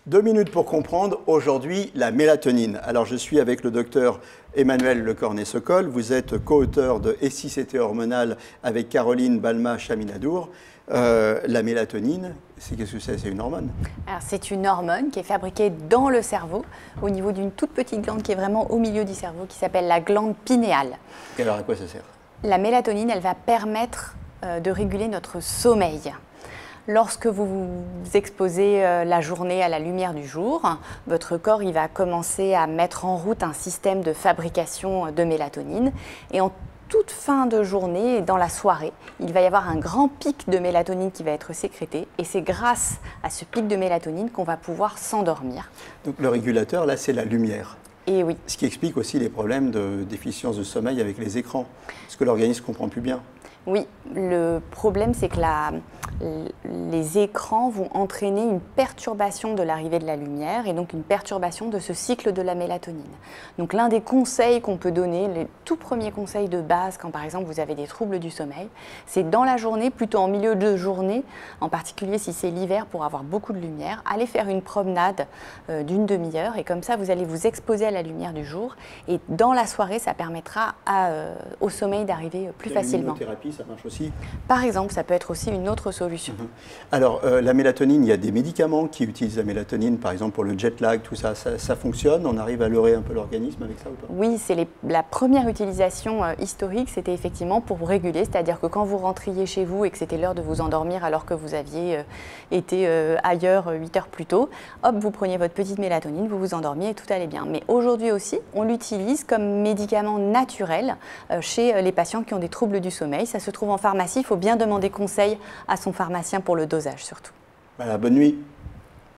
2 minutes pour comprendre aujourd'hui la mélatonine. Alors je suis avec le docteur Emmanuel Lecornet-Sokol. Vous êtes co-auteur de Et si c'était hormonal avec Caroline Balma-Chaminadour. La mélatonine, qu'est-ce que c'est? C'est une hormone? Alors c'est une hormone qui est fabriquée dans le cerveau au niveau d'une toute petite glande qui est vraiment au milieu du cerveau qui s'appelle la glande pinéale. Et alors à quoi ça sert? La mélatonine, elle va permettre de réguler notre sommeil. Lorsque vous vous exposez la journée à la lumière du jour, votre corps il va commencer à mettre en route un système de fabrication de mélatonine. Et en toute fin de journée, dans la soirée, il va y avoir un grand pic de mélatonine qui va être sécrété. Et c'est grâce à ce pic de mélatonine qu'on va pouvoir s'endormir. Donc le régulateur, là, c'est la lumière. Et oui. Ce qui explique aussi les problèmes de déficience de sommeil avec les écrans. Parce que l'organisme ne comprend plus bien. Oui, le problème c'est que les écrans vont entraîner une perturbation de l'arrivée de la lumière et donc une perturbation de ce cycle de la mélatonine. Donc l'un des conseils qu'on peut donner, les tout premiers conseils de base quand par exemple vous avez des troubles du sommeil, c'est dans la journée, plutôt en milieu de journée, en particulier si c'est l'hiver pour avoir beaucoup de lumière, allez faire une promenade d'une demi-heure et comme ça vous allez vous exposer à la lumière du jour et dans la soirée ça permettra au sommeil d'arriver plus facilement. Ça marche aussi? Par exemple, ça peut être aussi une autre solution. Alors, la mélatonine, il y a des médicaments qui utilisent la mélatonine, par exemple pour le jet lag, tout ça, ça fonctionne? On arrive à leurrer un peu l'organisme avec ça ou pas? Oui, c'est la première utilisation historique, c'était effectivement pour vous réguler, c'est-à-dire que quand vous rentriez chez vous et que c'était l'heure de vous endormir alors que vous aviez été ailleurs 8 heures plus tôt, hop, vous preniez votre petite mélatonine, vous vous endormiez et tout allait bien. Mais aujourd'hui aussi, on l'utilise comme médicament naturel chez les patients qui ont des troubles du sommeil. Ça se trouve en pharmacie, il faut bien demander conseil à son pharmacien pour le dosage surtout. Voilà, bonne nuit.